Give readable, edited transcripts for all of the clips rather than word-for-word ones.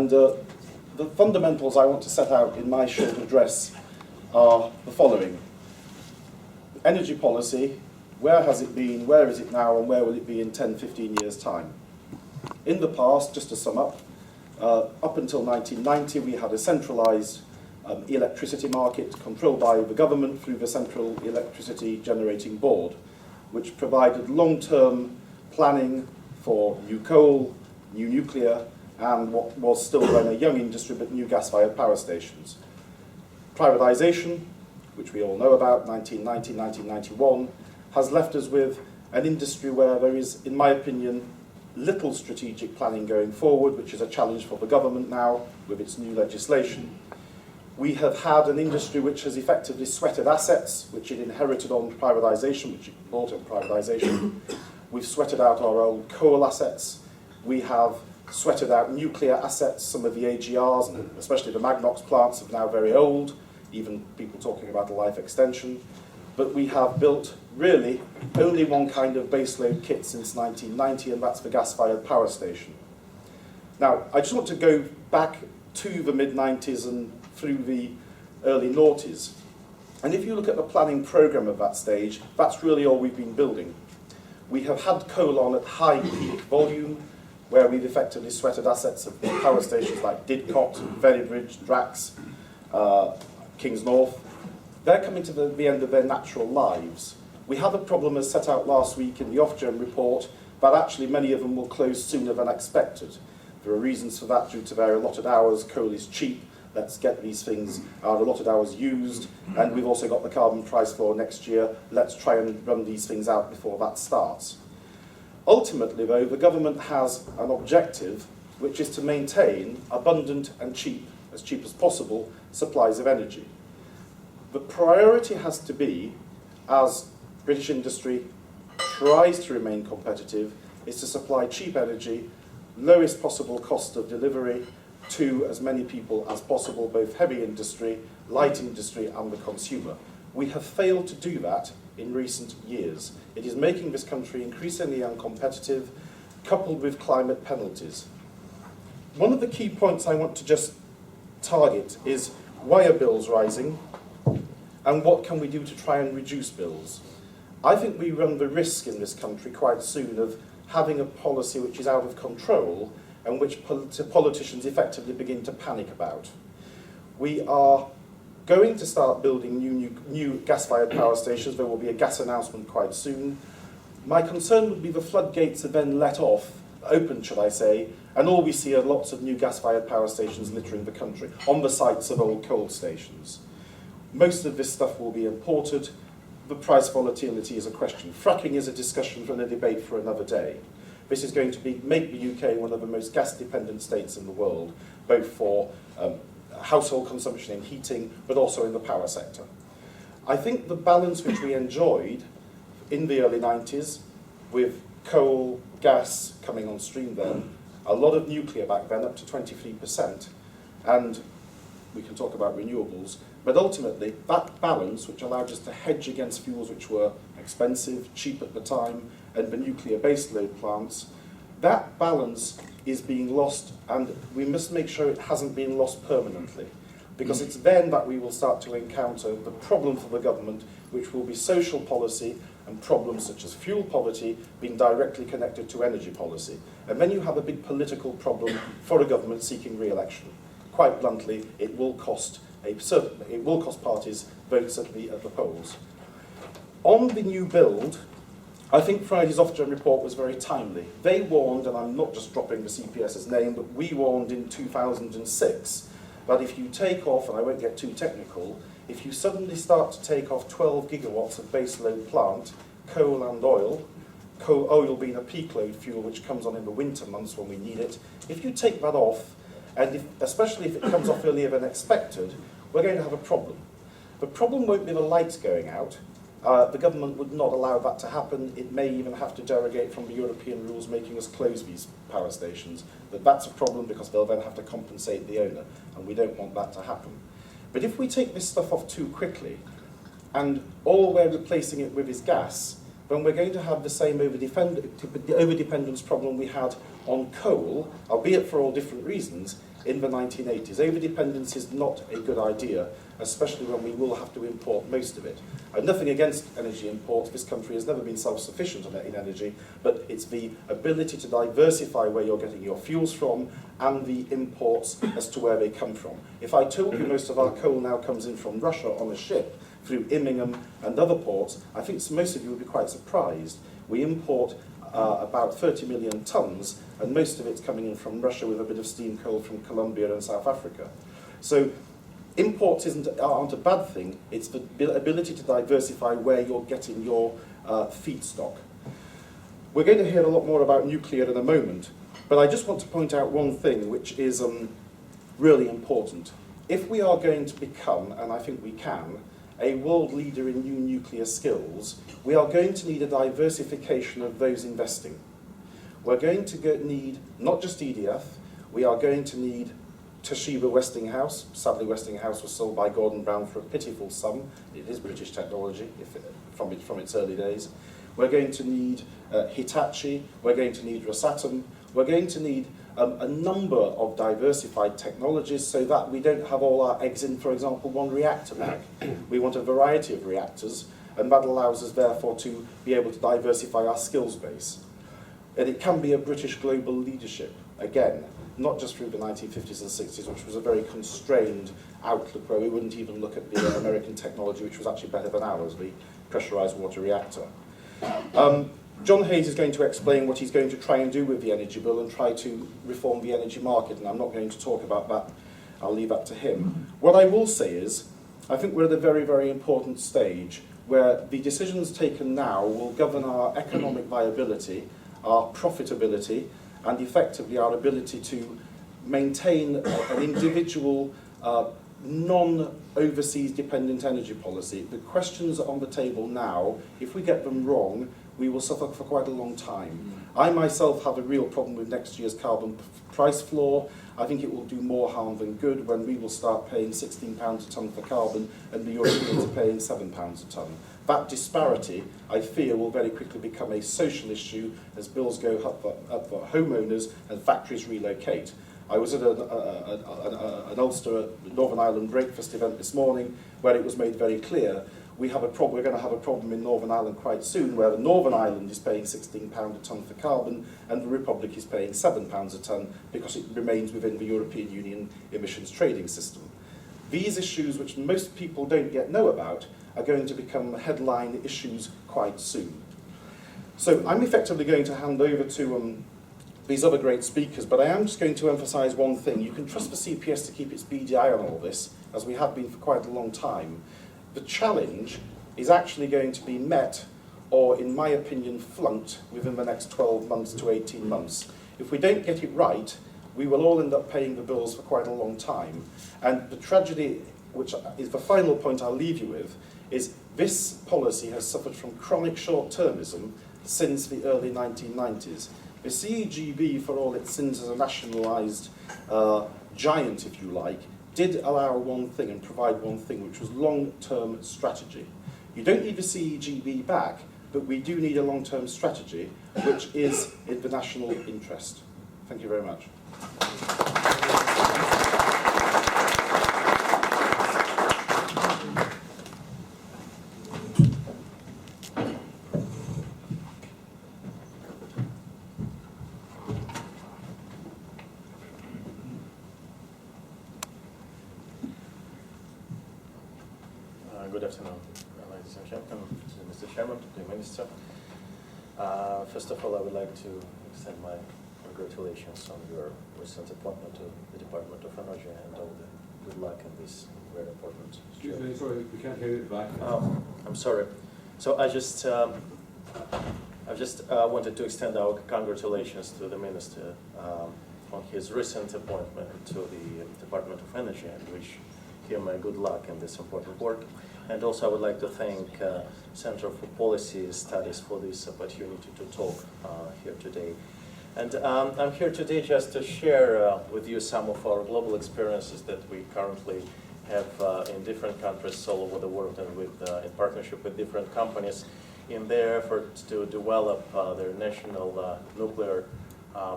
And the fundamentals I want to set out in my short address are the following. Energy policy, where has it been, where is it now, and where will it be in 10, 15 years' time? In the past, just to sum up until 1990, we had a centralised electricity market controlled by the government through the Central Electricity Generating Board, which provided long-term planning for new coal, new nuclear, and what was still then a young industry, but new gas-fired power stations. Privatisation, which we all know about, 1990, 1991, has left us with an industry where there is, in my opinion, little strategic planning going forward, which is a challenge for the government now with its new legislation. We have had an industry which has effectively sweated assets, which it inherited on privatisation, which it bought on privatisation. We've sweated out our old coal assets. We have sweated out nuclear assets. Some of the AGRs, and especially the Magnox plants, are now very old, even people talking about a life extension. But we have built, really, only one kind of baseload kit since 1990, and that's the gas-fired power station. Now, I just want to go back to the mid-90s and through the early noughties. And if you look at the planning programme of that stage, that's really all we've been building. We have had coal on at high peak volume, where we've effectively sweated assets of power stations like Didcot, Ferrybridge, Drax, Kings North. They're coming to the end of their natural lives. We have a problem, as set out last week in the Ofgem report, but actually many of them will close sooner than expected. There are reasons for that due to their allotted hours. Coal is cheap. Let's get these things, our allotted hours used. And we've also got the carbon price floor next year. Let's try and run these things out before that starts. Ultimately, though, the government has an objective, which is to maintain abundant and cheap, as cheap as possible, supplies of energy. The priority has to be, as British industry tries to remain competitive, is to supply cheap energy, lowest possible cost of delivery, to as many people as possible, both heavy industry, light industry, and the consumer. We have failed to do that in recent years. It is making this country increasingly uncompetitive, coupled with climate penalties. One of the key points I want to just target is, why are bills rising, and what can we do to try and reduce bills? I think we run the risk in this country quite soon of having a policy which is out of control and which politicians effectively begin to panic about. We are going to start building new gas-fired power stations. There will be a gas announcement quite soon. My concern would be the floodgates are then let off, open, should I say, and all we see are lots of new gas-fired power stations littering the country on the sites of old coal stations. Most of this stuff will be imported. The price volatility is a question. Fracking is a discussion and a debate for another day. This is going to make the UK one of the most gas-dependent states in the world, both for household consumption and heating, but also in the power sector. I think the balance which we enjoyed in the early 90s, with coal, gas coming on stream then, a lot of nuclear back then, up to 23%, and we can talk about renewables, but ultimately that balance, which allowed us to hedge against fuels which were expensive, cheap at the time, and the nuclear baseload plants, that balance is being lost, and we must make sure it hasn't been lost permanently, because it's then that we will start to encounter the problem for the government, which will be social policy and problems such as fuel poverty being directly connected to energy policy. And then you have a big political problem for a government seeking re-election. Quite bluntly, it will cost parties votes at the polls. On the new build, I think Friday's Ofgem report was very timely. They warned, and I'm not just dropping the CPS's name, but we warned in 2006 that if you take off, and I won't get too technical, if you suddenly start to take off 12 gigawatts of baseload plant, coal and oil being a peak load fuel which comes on in the winter months when we need it, if you take that off, and especially if it comes off earlier than expected, we're going to have a problem. The problem won't be the lights going out. The government would not allow that to happen. It may even have to derogate from the European rules making us close these power stations. But that's a problem because they'll then have to compensate the owner, and we don't want that to happen. But if we take this stuff off too quickly, and all we're replacing it with is gas, then we're going to have the same overdependence problem we had on coal, albeit for all different reasons, in the 1980s. Overdependence is not a good idea, especially when we will have to import most of it. And nothing against energy imports. This country has never been self-sufficient in energy, but it's the ability to diversify where you're getting your fuels from and the imports as to where they come from. If I told you most of our coal now comes in from Russia on a ship through Immingham and other ports, I think most of you would be quite surprised. We import about 30 million tonnes, and most of it's coming in from Russia with a bit of steam coal from Colombia and South Africa. So imports aren't a bad thing, it's the ability to diversify where you're getting your feedstock. We're going to hear a lot more about nuclear in a moment, but I just want to point out one thing which is really important. If we are going to become, and I think we can, a world leader in new nuclear skills, we are going to need a diversification of those investing. We're going to need not just EDF, we are going to need Toshiba Westinghouse. Sadly, Westinghouse was sold by Gordon Brown for a pitiful sum. It is British technology from its early days. We're going to need Hitachi, we're going to need Rosatom, we're going to need a number of diversified technologies so that we don't have all our eggs in, for example, one reactor bag. We want a variety of reactors, and that allows us, therefore, to be able to diversify our skills base. And it can be a British global leadership, again, not just through the 1950s and 60s, which was a very constrained outlook where we wouldn't even look at the American technology, which was actually better than ours, the pressurized water reactor. John Hayes is going to explain what he's going to try and do with the energy bill and try to reform the energy market, and I'm not going to talk about that. I'll leave that to him. What I will say is, I think we're at a very, very important stage where the decisions taken now will govern our economic viability, our profitability, and effectively our ability to maintain an individual non-overseas dependent energy policy. The questions on the table now, if we get them wrong, we will suffer for quite a long time. I myself have a real problem with next year's carbon price floor. I think it will do more harm than good when we will start paying £16 a tonne for carbon and the Europeans are paying £7 a tonne. That disparity, I fear, will very quickly become a social issue as bills go up for homeowners and factories relocate. I was at an Ulster, Northern Ireland breakfast event this morning where it was made very clear we're going to have a problem in Northern Ireland quite soon where the Northern Ireland is paying £16 a tonne for carbon and the Republic is paying £7 a tonne because it remains within the European Union emissions trading system. These issues, which most people don't yet know about, are going to become headline issues quite soon. So I'm effectively going to hand over to these other great speakers, but I am just going to emphasise one thing. You can trust the CPS to keep its beady eye on all this, as we have been for quite a long time. The challenge is actually going to be met, or in my opinion, flunked within the next 12 months to 18 months. If we don't get it right, we will all end up paying the bills for quite a long time. And the tragedy, which is the final point I'll leave you with, is this policy has suffered from chronic short-termism since the early 1990s. The CEGB, for all its sins as a nationalised giant, if you like, did allow one thing and provide one thing, which was long-term strategy. You don't need the CEGB back, but we do need a long-term strategy, which is in the national interest. Thank you very much. Good afternoon, ladies and gentlemen, to Mr. Chairman, to the Minister. First of all, I would like to extend my congratulations on your recent appointment to the Department of Energy and all the good luck in this very important Excuse me, sorry, we can't hear you at the back. Oh, I'm sorry. So I just wanted to extend our congratulations to the Minister on his recent appointment to the Department of Energy and wish him good luck in this important work. And also I would like to thank Center for Policy Studies for this opportunity to talk here today. And I'm here today just to share with you some of our global experiences that we currently have in different countries all over the world and with, in partnership with different companies in their effort to develop their national nuclear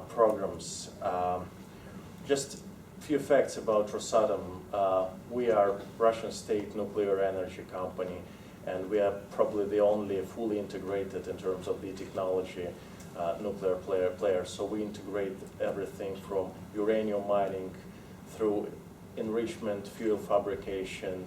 programs. Just a few facts about Rosatom. We are Russian state nuclear energy company, and we are probably the only fully integrated in terms of the technology nuclear player. So we integrate everything from uranium mining through enrichment, fuel fabrication,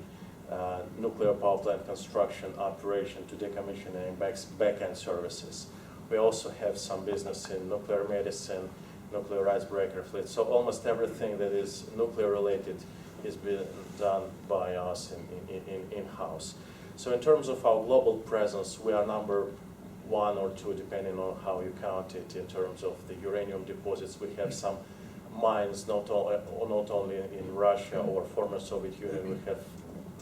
nuclear power plant construction, operation to decommissioning and back-end services. We also have some business in nuclear medicine, nuclear icebreaker fleet. So almost everything that is nuclear related is being done by us in-house. So in terms of our global presence, we are number 1 or 2, depending on how you count it, in terms of the uranium deposits. We have some mines not only in Russia or former Soviet Union, we have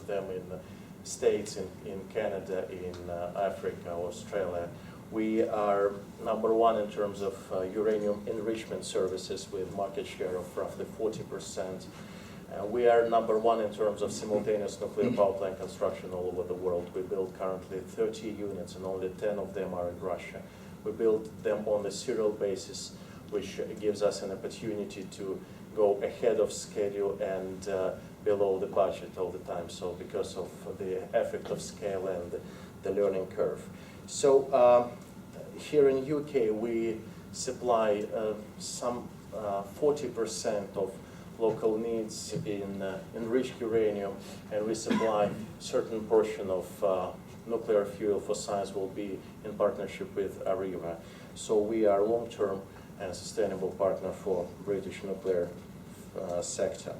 them in the States, in Canada, in Africa, Australia. We are number 1 in terms of uranium enrichment services with market share of roughly 40%. We are number 1 in terms of simultaneous nuclear power plant construction all over the world. We build currently 30 units and only 10 of them are in Russia. We build them on a serial basis, which gives us an opportunity to go ahead of schedule and below the budget all the time. So because of the effect of scale and the learning curve. So here in UK, we supply some 40% of local needs in enriched uranium, and we supply certain portion of nuclear fuel for Sizewell B in partnership with Areva. So we are long-term and sustainable partner for British nuclear sector.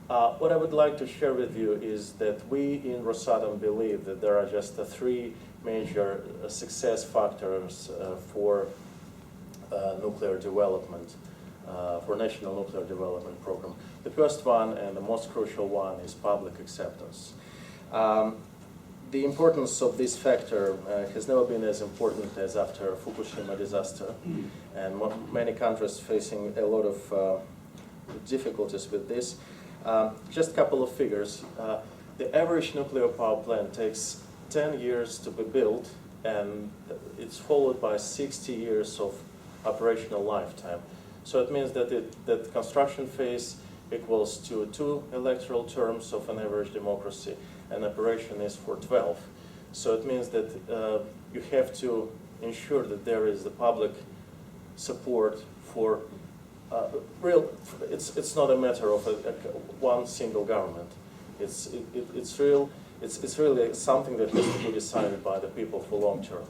What I would like to share with you is that we in Rosatom believe that there are just 3 major success factors for nuclear development, for national nuclear development program. The first one and the most crucial one is public acceptance. The importance of this factor has never been as important as after Fukushima disaster, and many countries facing a lot of difficulties with this. Just a couple of figures. The average nuclear power plant takes 10 years to be built, and it's followed by 60 years of operational lifetime. So it means that the construction phase equals to 2 electoral terms of an average democracy, and operation is for 12. So it means that you have to ensure that there is the public support for it's not a matter of one single government. It's really something that has to be decided by the people for long term.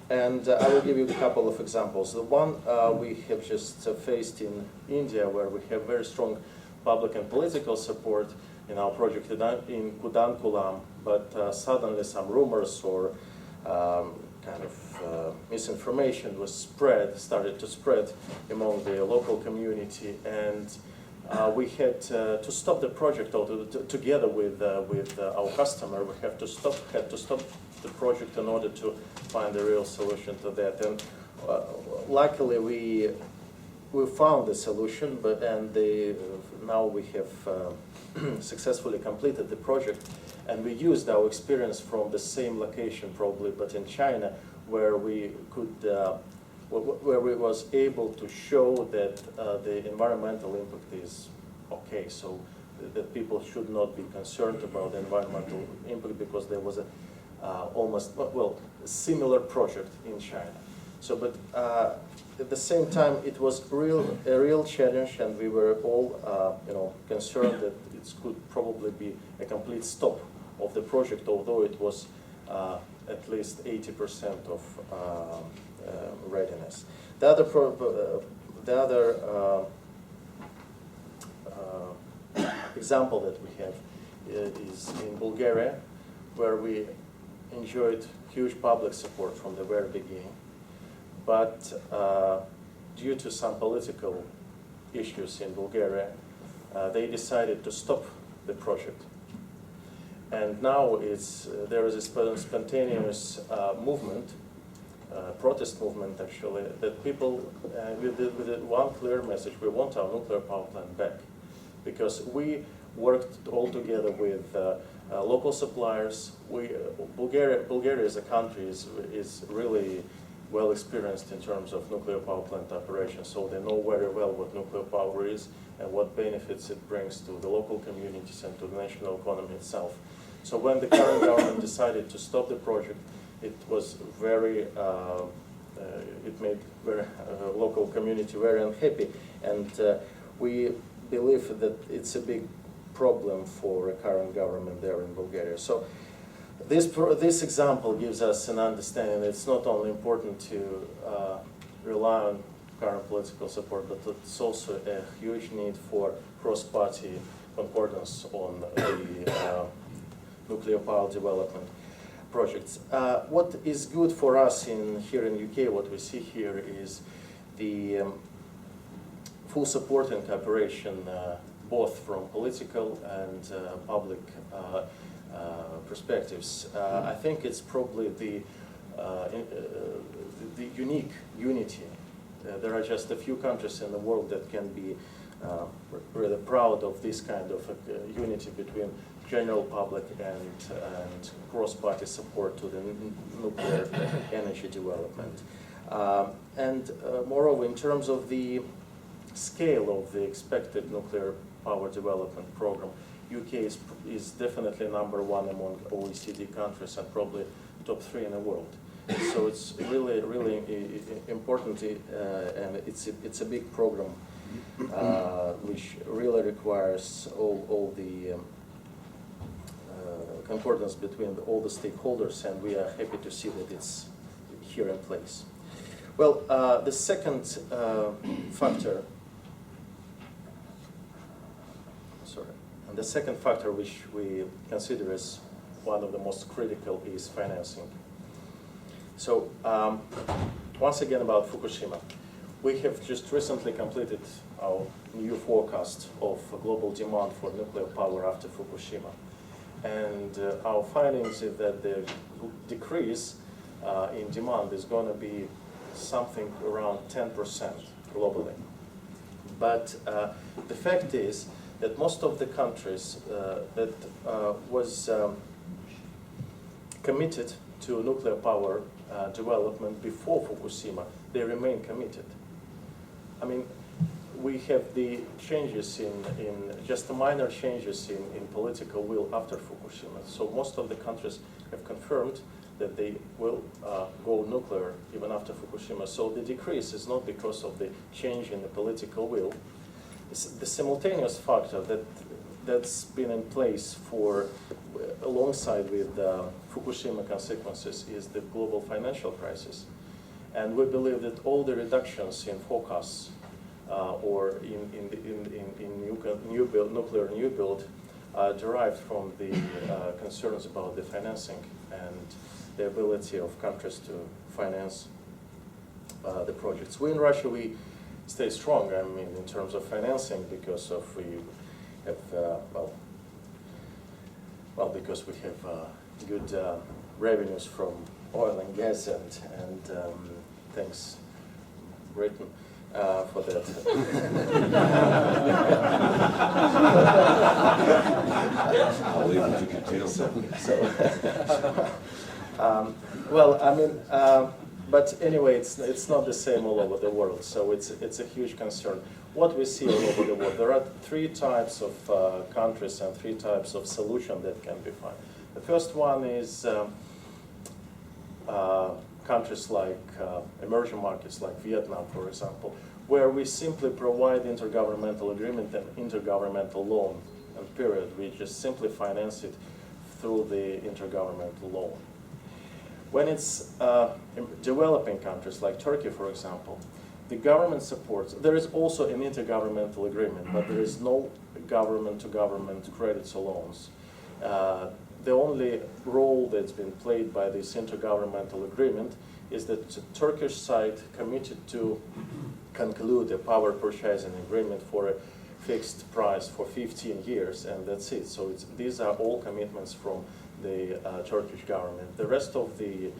And I will give you a couple of examples. The one we have just faced in India, where we have very strong public and political support in our project in Kudankulam, but suddenly some rumors or kind of misinformation started to spread among the local community, and we had to stop the project together with our customer. We had to stop the project in order to find a real solution to that. And luckily we found the solution, now we have successfully completed the project, and we used our experience from the same location probably, but in China, where we was able to show that the environmental impact is okay, so that people should not be concerned about the environmental impact, because there was a similar project in China. So, but at the same time, it was a real challenge, and we were all concerned that it could probably be a complete stop of the project, although it was at least 80% of readiness. The other example that we have is in Bulgaria, where we enjoyed huge public support from the very beginning. But due to some political issues in Bulgaria, they decided to stop the project. And now there is a spontaneous movement, protest movement actually, that people with one clear message: we want our nuclear power plant back. because we worked all together with local suppliers. Bulgaria as a country is really well experienced in terms of nuclear power plant operations, so they know very well what nuclear power is and what benefits it brings to the local communities and to the national economy itself. So when the current government decided to stop the project, it was very, it made very local community very unhappy, and we believe that it's a big problem for the current government there in Bulgaria. So this example gives us an understanding that it's not only important to rely on current political support, but it's also a huge need for cross-party concordance on the nuclear power development projects. What is good for us here in UK, what we see here is the full support and cooperation both from political and public perspectives. I think it's probably the unique unity. There are just a few countries in the world that can be really proud of this kind of unity between general public and cross-party support to the nuclear energy development. Moreover, in terms of the scale of the expected nuclear power development program, UK is definitely #1 among OECD countries and probably top 3 in the world. So it's really, really important, and it's a big program which really requires all the concordance between all the stakeholders, and we are happy to see that it's here in place. Well, the second factor. And the second factor which we consider as one of the most critical is financing. So once again about Fukushima. We have just recently completed our new forecast of global demand for nuclear power after Fukushima. And our findings is that the decrease in demand is going to be something around 10% globally. But the fact is that most of the countries that was committed to nuclear power development before Fukushima, they remain committed. I mean, we have the changes just the minor changes in political will after Fukushima. So most of the countries have confirmed that they will go nuclear even after Fukushima. So the decrease is not because of the change in the political will. The simultaneous factor that's been in place alongside with Fukushima consequences is the global financial crisis. And we believe that all the reductions in forecasts or in nuclear new build derived from the concerns about the financing and the ability of countries to finance the projects. We in Russia, we stay strong, I mean, in terms of financing because we have, because we have good revenues from oil and gas and thanks Britain for that. I'll leave it to continue. Well, I mean, but anyway, it's not the same all over the world, so it's a huge concern. What we see all over the world, there are 3 types of countries and 3 types of solution that can be found. The first one is countries like emerging markets like Vietnam, for example, where we simply provide intergovernmental agreement and intergovernmental loan, and period. We just simply finance it through the intergovernmental loan. When it's developing countries like Turkey, for example, the government supports. There is also an intergovernmental agreement, but there is no government-to-government credits or loans. The only role that's been played by this intergovernmental agreement is that the Turkish side committed to conclude a power purchasing agreement for a fixed price for 15 years, and that's it. So these are all commitments from the Turkish government. The rest of the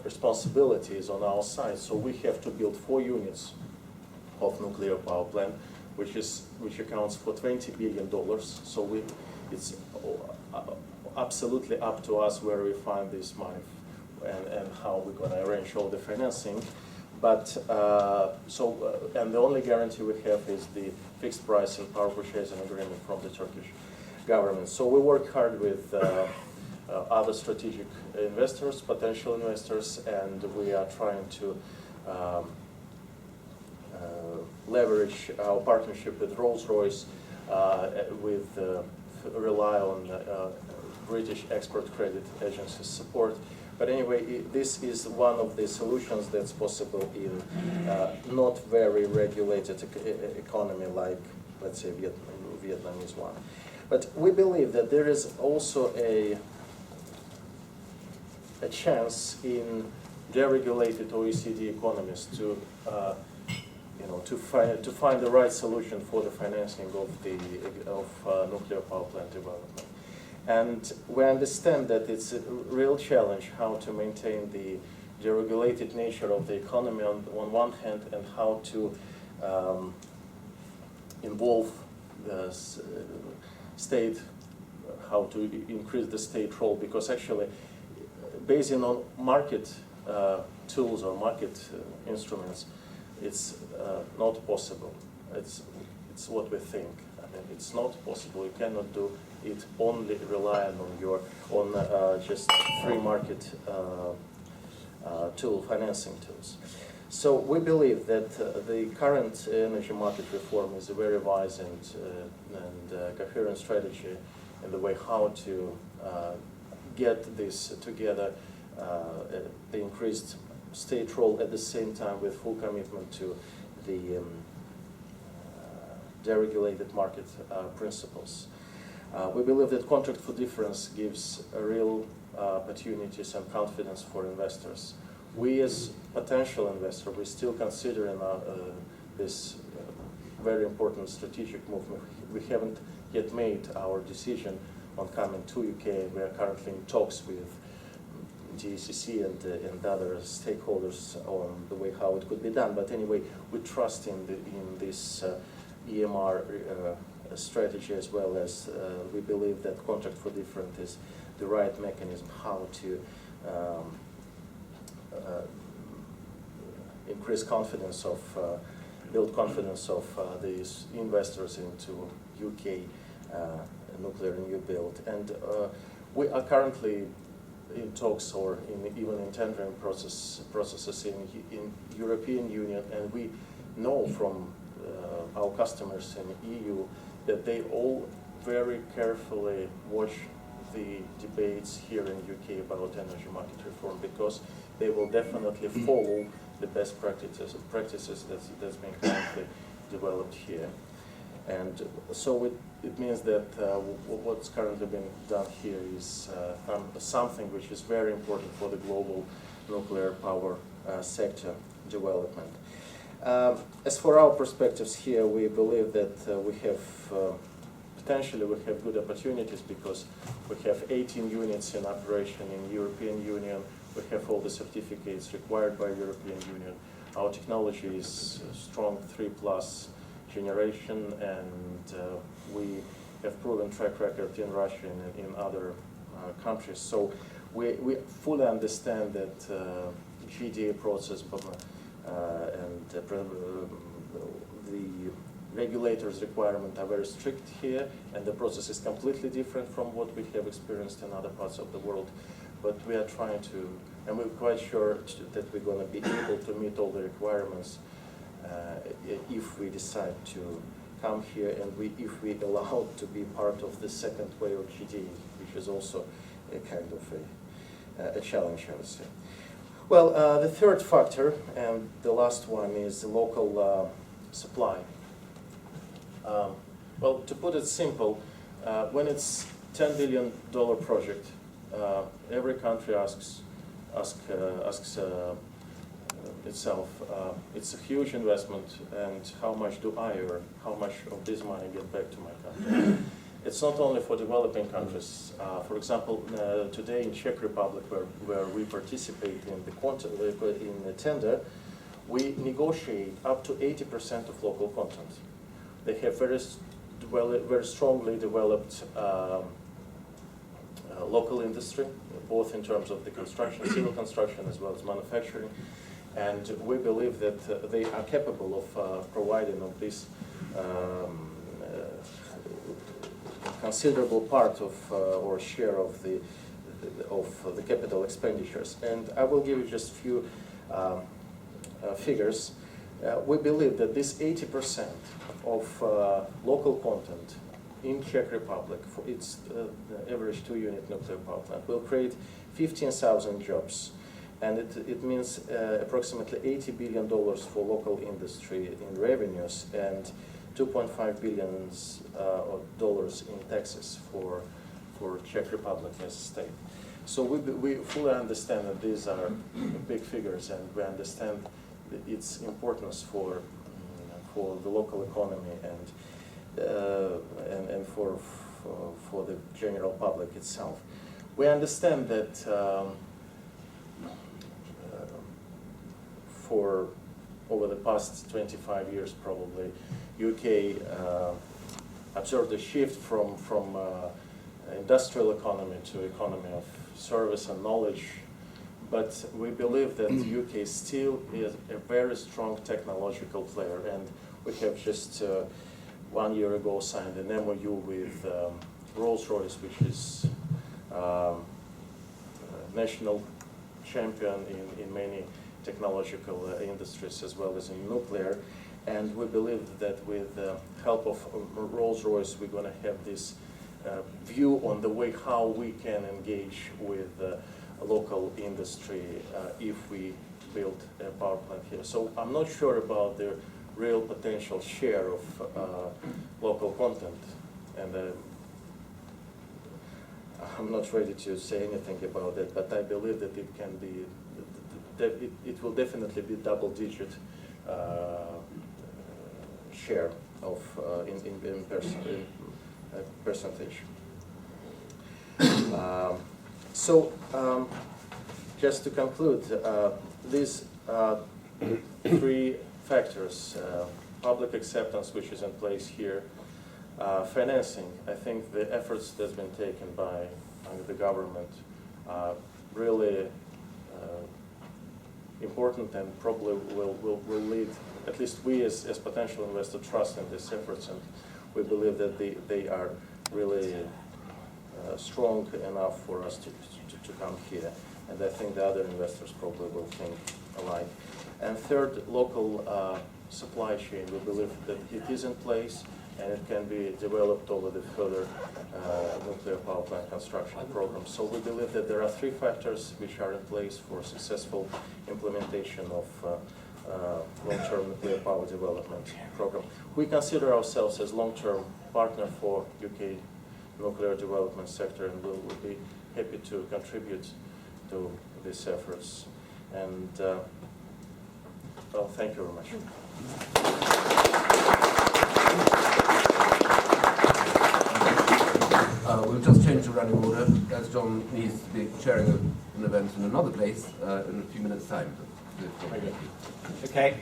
responsibility is on our side, so we have to build 4 units of nuclear power plant. which accounts for $20 billion. So it's absolutely up to us where we find this money and how we're going to arrange all the financing. But and the only guarantee we have is the fixed price and power purchasing agreement from the Turkish government. So we work hard with other strategic investors, potential investors, and we are trying to leverage our partnership with Rolls-Royce, rely on British Export Credit Agency's support. But anyway, this is one of the solutions that's possible in not very regulated economy like, let's say, Vietnam is one. But we believe that there is also a chance in deregulated OECD economies to find the right solution for the financing of nuclear power plant development. And we understand that it's a real challenge how to maintain the deregulated nature of the economy on one hand, and how to involve the state, how to increase the state role, because actually, based on market tools or market instruments, it's not possible. It's what we think. I mean, it's not possible. You cannot do it only relying on just free market financing tools. So we believe that the current energy market reform is a very wise and coherent strategy in the way how to get this together, the increased state role at the same time with full commitment to the deregulated market principles. We believe that contract for difference gives real opportunities and confidence for investors. We as potential investor, we still consider this very important strategic movement. We haven't yet made our decision on coming to UK. We are currently in talks with GCC and other stakeholders on the way how it could be done. But anyway, we trust in this EMR strategy, as well as we believe that contract for difference is the right mechanism how to increase confidence of, build confidence of these investors into UK nuclear new build. And we are currently in talks or even in tendering processes in European Union, and we know from our customers in EU that they all very carefully watch the debates here in UK about energy market reform, because they will definitely follow the best practices that's being currently developed here. And so it means that what's currently being done here is something which is very important for the global nuclear power sector development. As for our perspectives here, we believe that potentially we have good opportunities, because we have 18 units in operation in European Union. We have all the certificates required by European Union. Our technology is strong 3+ generation, and we have proven track record in Russia and in other countries. So we fully understand that GDA process and the regulators' requirements are very strict here, and the process is completely different from what we have experienced in other parts of the world. But we are trying to, and we're quite sure that we're going to be able to meet all the requirements if we decide to come here, and if we allow to be part of the second wave of GDA, which is also a kind of a challenge, I would say. Well, the third factor, and the last one, is the local supply. Well, to put it simple, when it's $10 billion project, every country asks itself, it's a huge investment, and how much do I earn? How much of this money get back to my country? It's not only for developing countries. For example, today in Czech Republic, where we participate in the tender, we negotiate up to 80% of local content. They have very strongly developed local industry, both in terms of the construction, civil construction, as well as manufacturing. And we believe that they are capable of providing of this considerable part of or share of the capital expenditures. And I will give you just a few figures. We believe that this 80% of local content in Czech Republic for its average 2-unit nuclear power plant will create 15,000 jobs. And it means approximately $80 billion for local industry in revenues and $2.5 billion in taxes for Czech Republic as a state. So we fully understand that these are big figures, and we understand its importance for the local economy and for the general public itself. We understand that for over the past 25 years, probably, UK observed a shift from industrial economy to economy of service and knowledge. But we believe that the UK still is a very strong technological player, and we have just 1 year ago signed an MOU with Rolls-Royce, which is national champion in many technological industries as well as in nuclear. And we believe that with the help of Rolls-Royce, we're going to have this view on the way how we can engage with local industry if we build a power plant here. So I'm not sure about the real potential share of local content, and I'm not ready to say anything about that, but I believe that it can be, it will definitely be double-digit share of in percentage. Just to conclude, these three factors, public acceptance, which is in place here, financing, I think the efforts that's been taken by the government are really important, and probably will lead, at least we as potential investors trust in these efforts, and we believe that they are really strong enough for us to come here. And I think the other investors probably will think alike. And third, local supply chain. We believe that it is in place, and it can be developed over the further nuclear power plant construction program. So we believe that there are three factors which are in place for successful implementation of long-term nuclear power development program. We consider ourselves as long-term partner for UK nuclear development sector, and we'll be happy to contribute to these efforts. And well, thank you very much. We'll just change the running order, as John needs to be chairing an event in another place in a few minutes' time. Okay.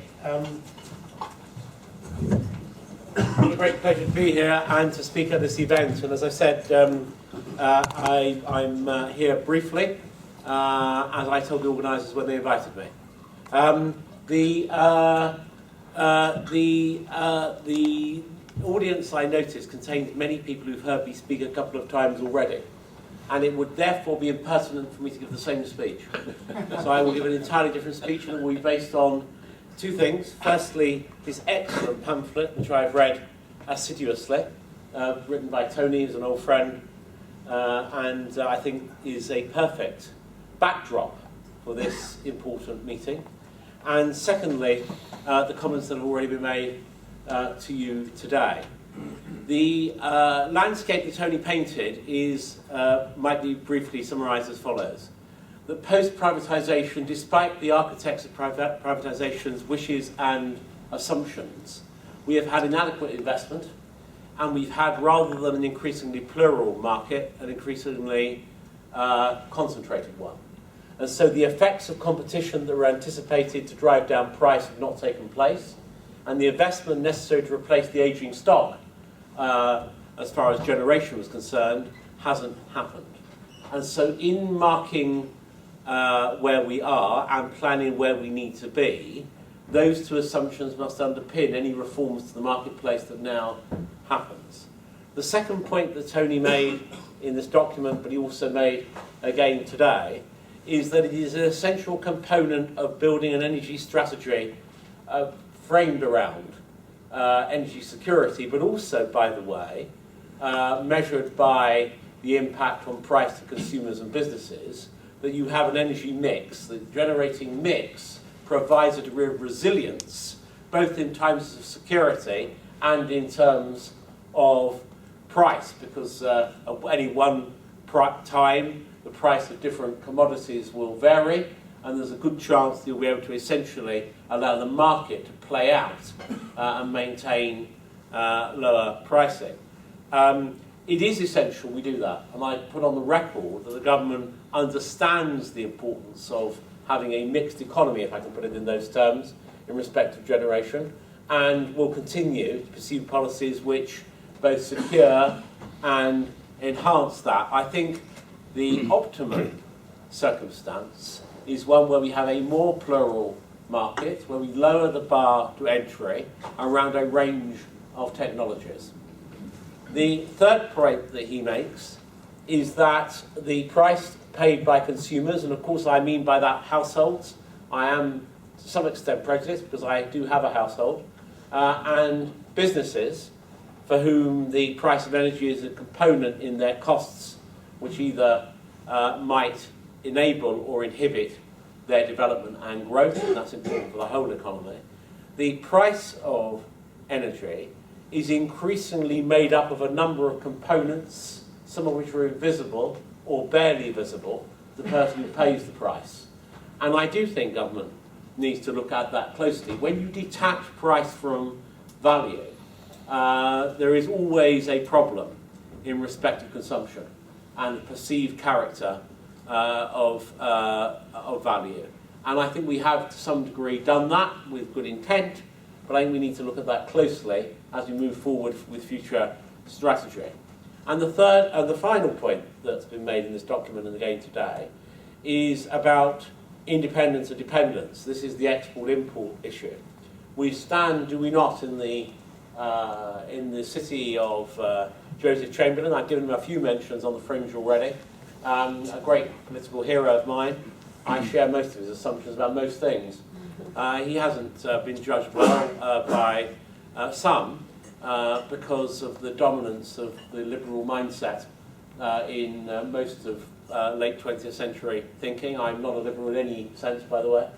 It's a great pleasure to be here and to speak at this event. And as I said, I'm here briefly, as I told the organisers when they invited me. The audience, I noticed, contains many people who've heard me speak a couple of times already, and it would therefore be impertinent for me to give the same speech. So I will give an entirely different speech, and it will be based on two things. Firstly, this excellent pamphlet, which I've read assiduously, written by Tony, who's an old friend, and I think is a perfect backdrop for this important meeting. And secondly, the comments that have already been made to you today. The landscape that Tony painted is, might be briefly summarised as follows. That post-privatisation, despite the architects of privatisation's wishes and assumptions, we have had inadequate investment, and we've had, rather than an increasingly plural market, an increasingly concentrated one. And so the effects of competition that were anticipated to drive down price have not taken place, and the investment necessary to replace the ageing stock, as far as generation was concerned, hasn't happened. And so in marking where we are and planning where we need to be, those two assumptions must underpin any reforms to the marketplace that now happens. The second point that Tony made in this document, but he also made again today, is that it is an essential component of building an energy strategy framed around energy security, but also, by the way, measured by the impact on price to consumers and businesses, that you have an energy mix. The generating mix provides a degree of resilience, both in terms of security and in terms of price, because at any one time the price of different commodities will vary, and there's a good chance that you'll be able to essentially allow the market to play out and maintain lower pricing. It is essential we do that, and I put on the record that the government understands the importance of having a mixed economy, if I can put it in those terms, in respect of generation, and will continue to pursue policies which both secure and enhance that. I think the optimum circumstance is one where we have a more plural market, where we lower the bar to entry around a range of technologies. The third point that he makes is that the price paid by consumers, and of course I mean by that households, I am to some extent prejudiced because I do have a household, and businesses for whom the price of energy is a component in their costs which either might enable or inhibit their development and growth, and that's important for the whole economy. The price of energy is increasingly made up of a number of components, some of which are invisible or barely visible to the person who pays the price. And I do think government needs to look at that closely. When you detach price from value, there is always a problem in respect of consumption and the perceived character of value. And I think we have to some degree done that with good intent, but I think we need to look at that closely as we move forward with future strategy. And the third and the final point that's been made in this document and again today is about independence and dependence. This is the export-import issue. We stand, do we not, in the city of Joseph Chamberlain. I've given him a few mentions on the fringe already. A great political hero of mine. I share most of his assumptions about most things. He hasn't been judged well by some because of the dominance of the liberal mindset in most of late 20th century thinking. I'm not a liberal in any sense, by the way,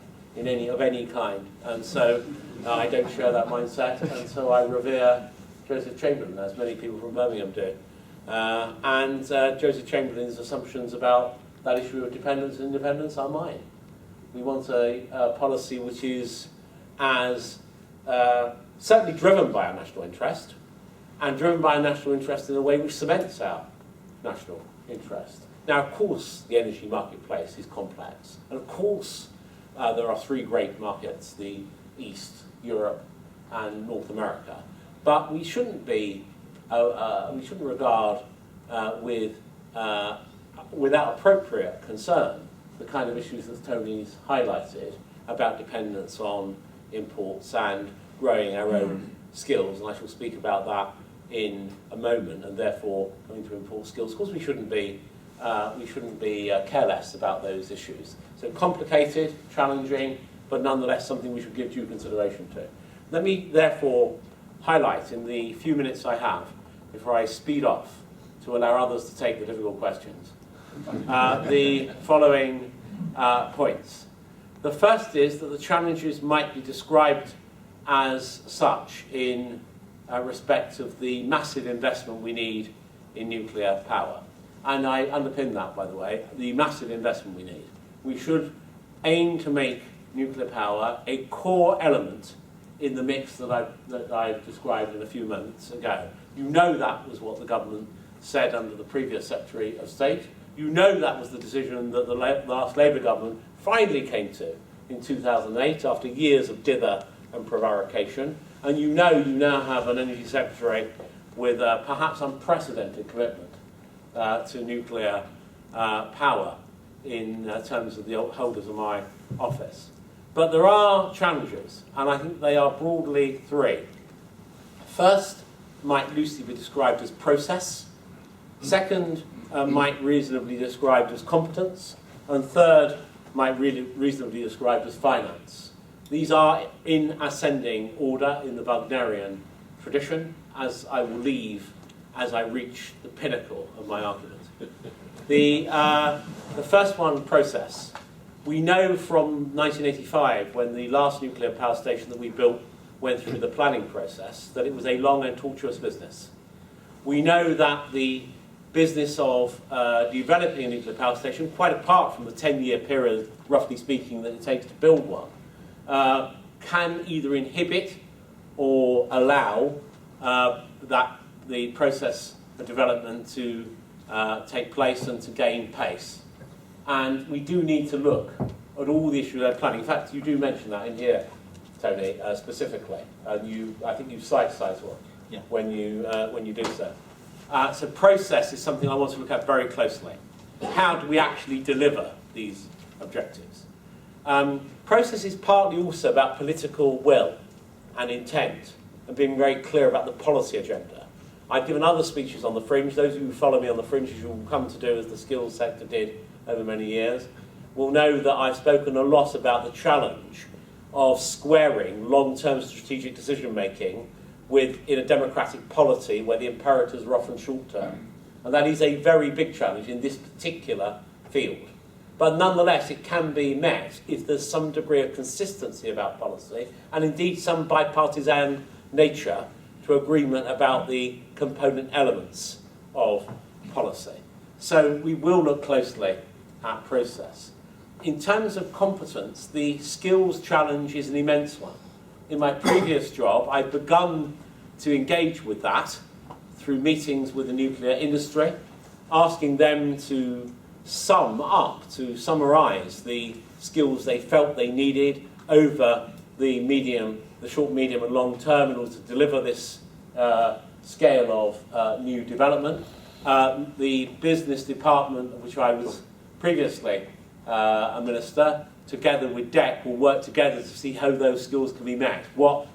of any kind, and so I don't share that mindset, and so I revere Joseph Chamberlain, as many people from Birmingham do. And Joseph Chamberlain's assumptions about that issue of dependence and independence are mine. We want a policy which is as certainly driven by our national interest, and driven by our national interest in a way which cements our national interest. Now, of course, the energy marketplace is complex, and of course, there are three great markets: the East, Europe, and North America. But we shouldn't be, we shouldn't regard without appropriate concern the kind of issues that Tony's highlighted about dependence on imports and growing our own skills, and I shall speak about that in a moment, and therefore coming to import skills. Of course, we shouldn't be careless about those issues. So complicated, challenging, but nonetheless something we should give due consideration to. Let me therefore highlight in the few minutes I have, before I speed off to allow others to take the difficult questions, the following points. The first is that the challenges might be described as such in respect of the massive investment we need in nuclear power. And I underpin that, by the way, the massive investment we need. We should aim to make nuclear power a core element in the mix that I've described in a few moments ago. You know that was what the government said under the previous Secretary of State. You know that was the decision that the last Labour government finally came to in 2008 after years of dither and prevarication. And you now have an Energy Secretary with a perhaps unprecedented commitment to nuclear power in terms of the holders of my office. But there are challenges, and I think they are broadly three. First might loosely be described as process. Second might reasonably be described as competence. And third might really reasonably be described as finance. These are in ascending order in the Wagnerian tradition, as I will leave as I reach the pinnacle of my argument. The first one, process. We know from 1985, when the last nuclear power station that we built went through the planning process, that it was a long and tortuous business. We know that the business of developing a nuclear power station, quite apart from the 10-year period, roughly speaking, that it takes to build one, can either inhibit or allow the process of development to take place and to gain pace. And we do need to look at all the issues of planning. In fact, you do mention that in here, Tony, specifically. I think you cite Sizewell when you do so. So process is something I want to look at very closely. How do we actually deliver these objectives? Process is partly also about political will and intent and being very clear about the policy agenda. I've given other speeches on the fringe. Those of you who follow me on the fringe, as you will come to do as the skills sector did over many years, will know that I've spoken a lot about the challenge of squaring long-term strategic decision-making in a democratic polity where the imperatives are often short-term. And that is a very big challenge in this particular field. But nonetheless, it can be met if there's some degree of consistency about policy, and indeed some bipartisan nature to agreement about the component elements of policy. So we will look closely at process. In terms of competence, the skills challenge is an immense one. In my previous job, I've begun to engage with that through meetings with the nuclear industry, asking them to summarise the skills they felt they needed over the short, medium and long term in order to deliver this scale of new development. The business department, of which I was previously a minister, together with DEC, will work together to see how those skills can be met, what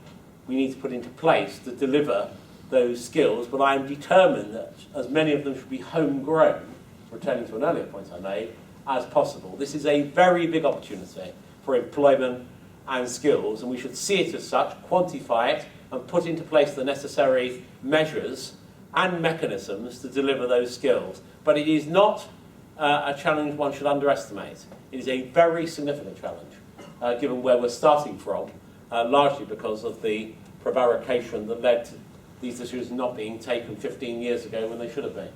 we need to put into place to deliver those skills. But I am determined that as many of them should be homegrown, returning to an earlier point I made, as possible. This is a very big opportunity for employment and skills, and we should see it as such, quantify it, and put into place the necessary measures and mechanisms to deliver those skills. But it is not a challenge one should underestimate. It is a very significant challenge, given where we're starting from, largely because of the prevarication that led to these decisions not being taken 15 years ago when they should have been,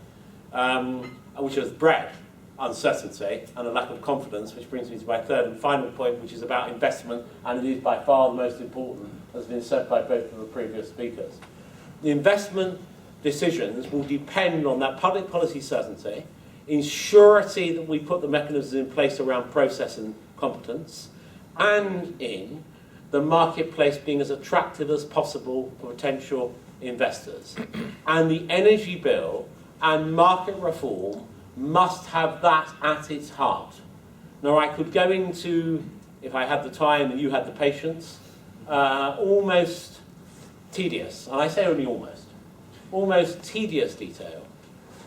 which has bred uncertainty and a lack of confidence, which brings me to my third and final point, which is about investment, and it is by far the most important, as has been said by both of the previous speakers. The investment decisions will depend on that public policy certainty, in surety that we put the mechanisms in place around process and competence, and in the marketplace being as attractive as possible for potential investors. And the energy bill and market reform must have that at its heart. Now, I could go into, if I had the time and you had the patience, almost tedious, and I say only almost tedious detail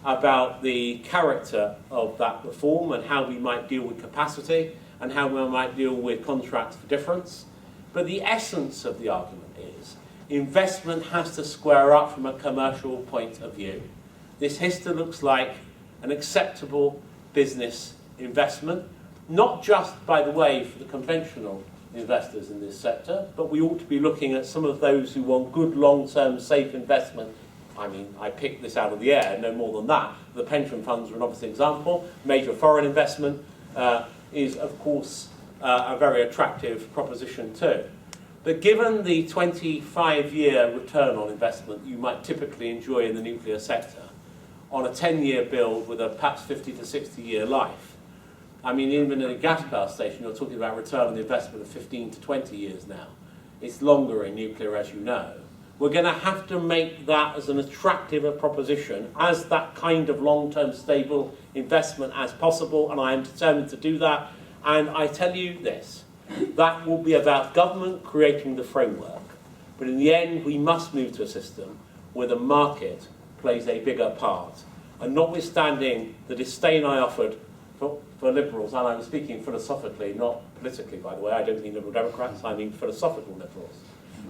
about the character of that reform and how we might deal with capacity and how we might deal with contracts for difference. But the essence of the argument is investment has to square up from a commercial point of view. This HISTA looks like an acceptable business investment, not just, by the way, for the conventional investors in this sector, but we ought to be looking at some of those who want good long-term safe investment. I mean, I picked this out of the air, no more than that. The pension funds are an obvious example. Major foreign investment is, of course, a very attractive proposition too. But given the 25-year return on investment you might typically enjoy in the nuclear sector, on a 10-year build with a perhaps 50 to 60-year life, I mean, even in a gas power station, you're talking about return on the investment of 15 to 20 years now. It's longer in nuclear, as you know. We're going to have to make that as an attractive a proposition, as that kind of long-term stable investment as possible, and I am determined to do that. And I tell you this, that will be about government creating the framework. But in the end, we must move to a system where the market plays a bigger part. And notwithstanding the disdain I offered for liberals, and I'm speaking philosophically, not politically, by the way, I don't mean Liberal Democrats, I mean philosophical liberals.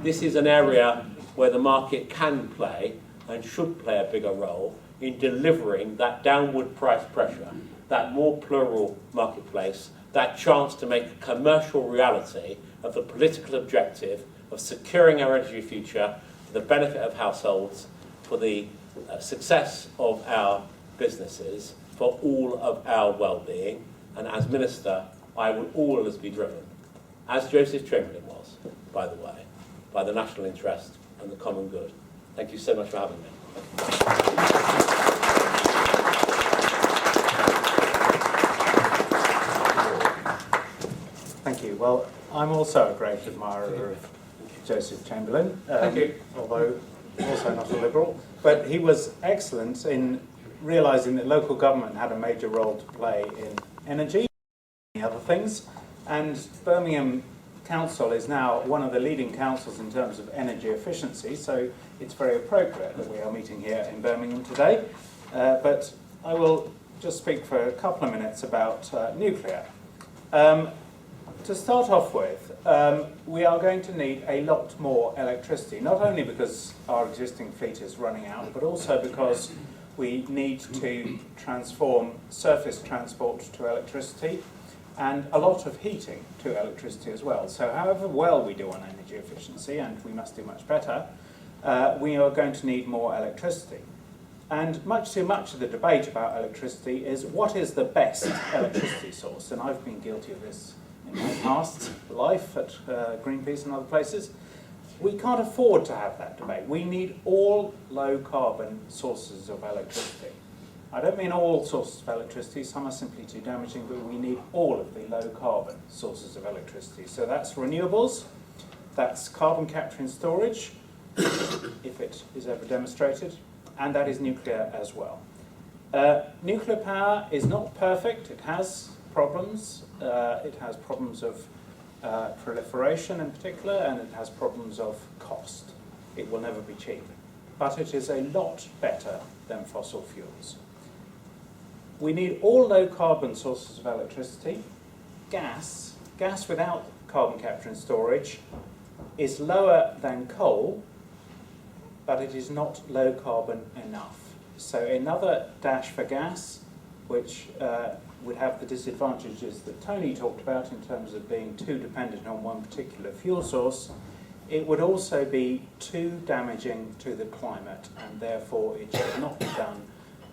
This is an area where the market can play and should play a bigger role in delivering that downward price pressure, that more plural marketplace, that chance to make a commercial reality of the political objective of securing our energy future for the benefit of households, for the success of our businesses, for all of our well-being. And as Minister, I will always be driven, as Joseph Chamberlain was, by the way, by the national interest and the common good. Thank you so much for having me. Thank you. Well, I'm also a great admirer of Joseph Chamberlain, although also not a Liberal. But he was excellent in realising that local government had a major role to play in energy and other things. And Birmingham Council is now one of the leading councils in terms of energy efficiency, so it's very appropriate that we are meeting here in Birmingham today. But I will just speak for a couple of minutes about nuclear. To start off with, we are going to need a lot more electricity, not only because our existing fleet is running out, but also because we need to transform surface transport to electricity and a lot of heating to electricity as well. So however well we do on energy efficiency, and we must do much better, we are going to need more electricity. And much too much of the debate about electricity is what is the best electricity source? And I've been guilty of this in my past life at Greenpeace and other places. We can't afford to have that debate. We need all low-carbon sources of electricity. I don't mean all sources of electricity, some are simply too damaging, but we need all of the low-carbon sources of electricity. So that's renewables, that's carbon capture and storage, if it is ever demonstrated, and that is nuclear as well. Nuclear power is not perfect, it has problems. It has problems of proliferation in particular, and it has problems of cost. It will never be cheap, but it is a lot better than fossil fuels. We need all low-carbon sources of electricity. Gas without carbon capture and storage is lower than coal, but it is not low-carbon enough. So another dash for gas, which would have the disadvantages that Tony talked about in terms of being too dependent on one particular fuel source. It would also be too damaging to the climate, and therefore it should not be done,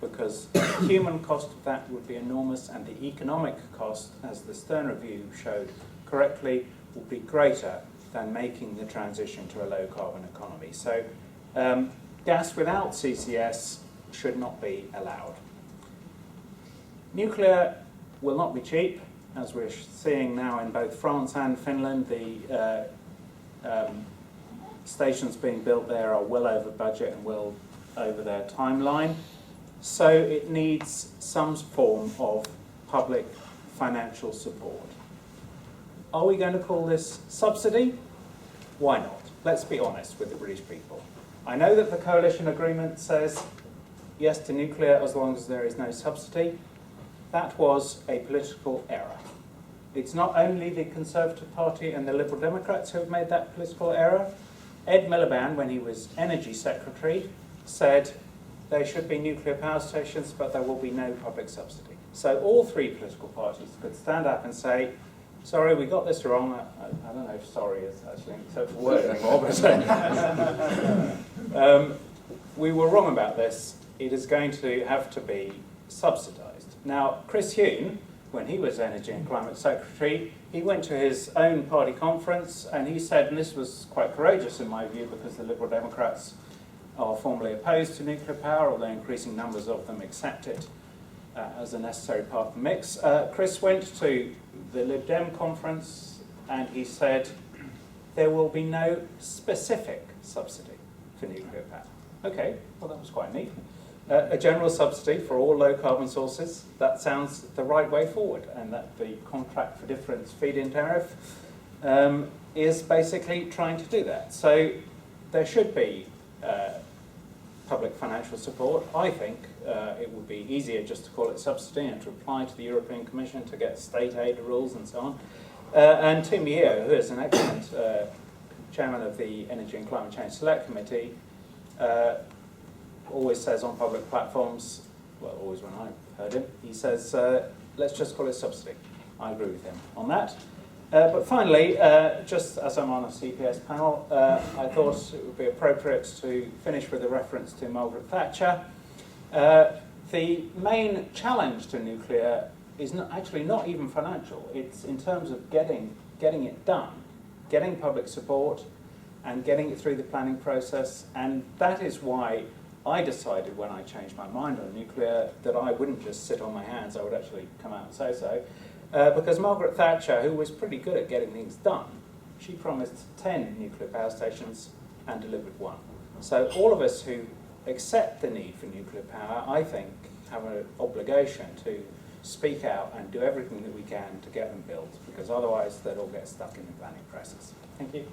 because the human cost of that would be enormous, and the economic cost, as the Stern Review showed correctly, would be greater than making the transition to a low-carbon economy. So gas without CCS should not be allowed. Nuclear will not be cheap, as we're seeing now in both France and Finland. The stations being built there are well over budget and well over their timeline. So it needs some form of public financial support. Are we going to call this subsidy? Why not? Let's be honest with the British people. I know that the coalition agreement says yes to nuclear as long as there is no subsidy. That was a political error. It's not only the Conservative Party and the Liberal Democrats who have made that political error. Ed Miliband, when he was Energy Secretary, said there should be nuclear power stations, but there will be no public subsidy. So all three political parties could stand up and say, sorry, we got this wrong. I don't know if sorry is actually an acceptable word anymore, but we were wrong about this. It is going to have to be subsidised. Now, Chris Huhne, when he was Energy and Climate Secretary, he went to his own party conference and he said, and this was quite courageous in my view because the Liberal Democrats are formally opposed to nuclear power, although increasing numbers of them accept it as a necessary part of the mix. Chris went to the Lib Dem conference and he said, there will be no specific subsidy for nuclear power. Okay, well that was quite neat. A general subsidy for all low carbon sources, that sounds the right way forward, and that the contract for difference feed-in tariff is basically trying to do that. So there should be public financial support. I think it would be easier just to call it subsidy and to apply to the European Commission to get state aid rules and so on. And Tim Yeo, who is an excellent chairman of the Energy and Climate Change Select Committee, always says on public platforms, well, always when I've heard him, he says, let's just call it subsidy. I agree with him on that. But finally, just as I'm on a CPS panel, I thought it would be appropriate to finish with a reference to Margaret Thatcher. The main challenge to nuclear is actually not even financial. It's in terms of getting it done, getting public support and getting it through the planning process. And that is why I decided when I changed my mind on nuclear that I wouldn't just sit on my hands, I would actually come out and say so. Because Margaret Thatcher, who was pretty good at getting things done, she promised 10 nuclear power stations and delivered 1. So all of us who accept the need for nuclear power, I think, have an obligation to speak out and do everything that we can to get them built, because otherwise they'll all get stuck in the planning process. Thank you.